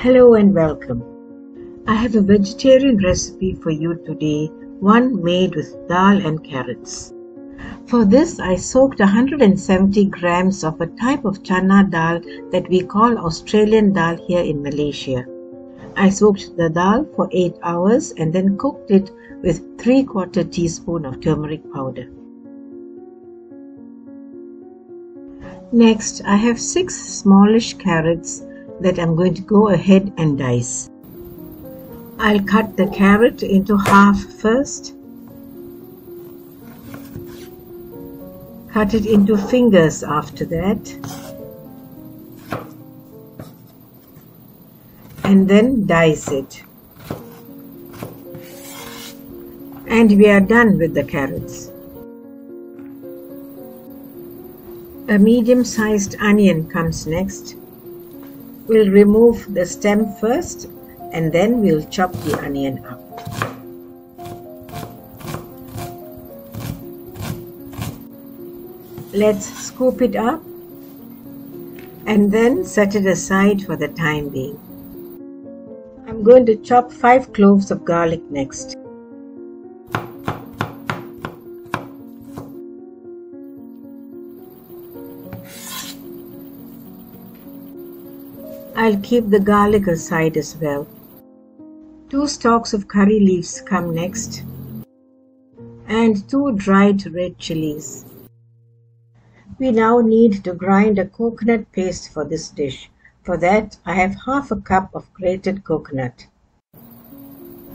Hello and welcome. I have a vegetarian recipe for you today, one made with dal and carrots. For this, I soaked 170 grams of a type of channa dal that we call Australian dal here in Malaysia. I soaked the dal for 8 hours and then cooked it with 3/4 teaspoon of turmeric powder. Next, I have 6 smallish carrots that I'm going to go ahead and dice. I'll cut the carrot into half first. Cut it into fingers after that. And then dice it. And we are done with the carrots. A medium-sized onion comes next. We'll remove the stem first and then we'll chop the onion up. Let's scoop it up and then set it aside for the time being. I'm going to chop 5 cloves of garlic next. I'll keep the garlic aside as well. 2 stalks of curry leaves come next, and 2 dried red chillies. We now need to grind a coconut paste for this dish. For that, I have half a cup of grated coconut.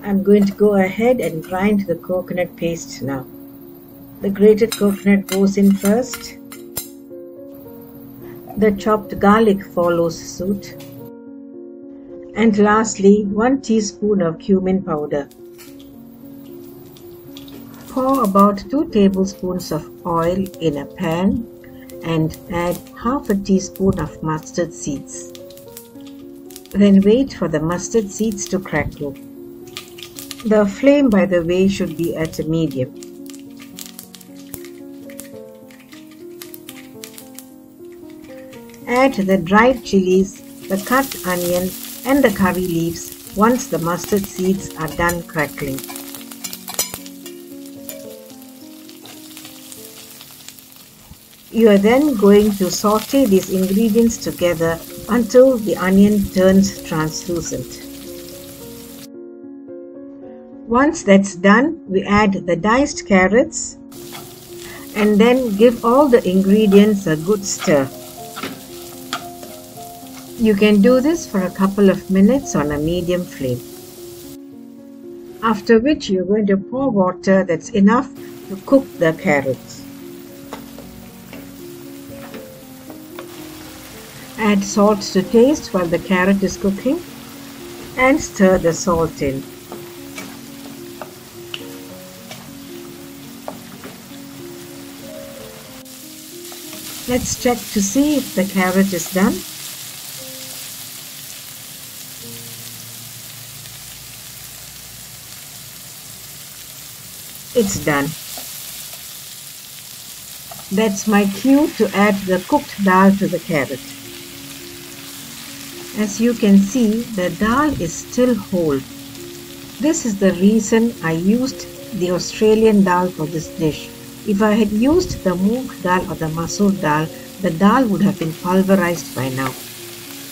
I'm going to go ahead and grind the coconut paste now. The grated coconut goes in first. The chopped garlic follows suit. And lastly, 1 teaspoon of cumin powder. Pour about 2 tablespoons of oil in a pan and add half a teaspoon of mustard seeds. Then wait for the mustard seeds to crackle. The flame, by the way, should be at a medium. Add the dried chilies, the cut onion, and the curry leaves once the mustard seeds are done crackling. You are then going to saute these ingredients together until the onion turns translucent. Once that's done, we add the diced carrots and then give all the ingredients a good stir. You can do this for a couple of minutes on a medium flame. After which you're going to pour water that's enough to cook the carrots. Add salt to taste while the carrot is cooking and stir the salt in. Let's check to see if the carrot is done. It's done. That's my cue to add the cooked dal to the carrot. As you can see, the dal is still whole. This is the reason I used the Australian dal for this dish. If I had used the moong dal or the masoor dal, the dal would have been pulverized by now.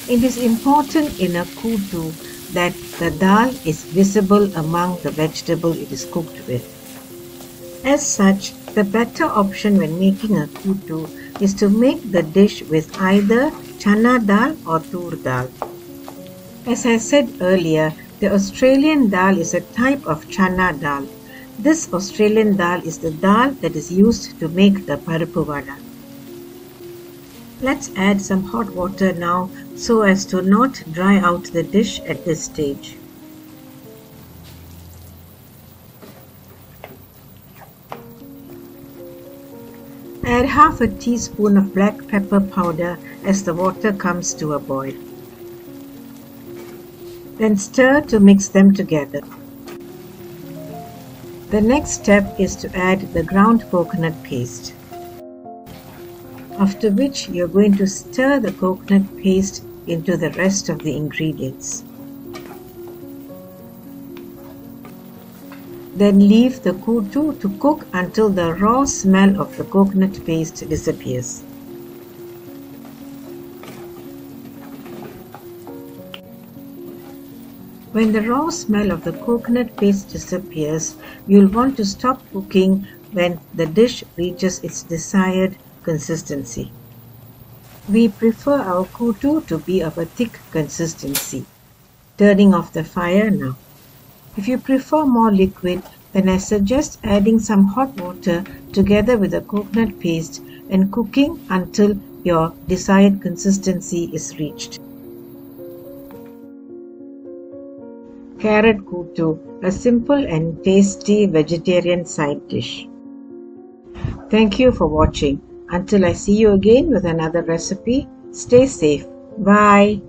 It is important in a kootu that the dal is visible among the vegetable it is cooked with. As such, the better option when making a kootu is to make the dish with either channa dal or tur dal. As I said earlier, the Australian dal is a type of channa dal. This Australian dal is the dal that is used to make the paruppu vada. Let's add some hot water now so as to not dry out the dish at this stage. Add half a teaspoon of black pepper powder as the water comes to a boil. Then stir to mix them together. The next step is to add the ground coconut paste. After which you're going to stir the coconut paste into the rest of the ingredients. Then leave the kootu to cook until the raw smell of the coconut paste disappears. When the raw smell of the coconut paste disappears, you'll want to stop cooking when the dish reaches its desired consistency. We prefer our kootu to be of a thick consistency. Turning off the fire now. If you prefer more liquid, then I suggest adding some hot water together with the coconut paste and cooking until your desired consistency is reached. Carrot kootu, a simple and tasty vegetarian side dish. Thank you for watching. Until I see you again with another recipe, stay safe. Bye.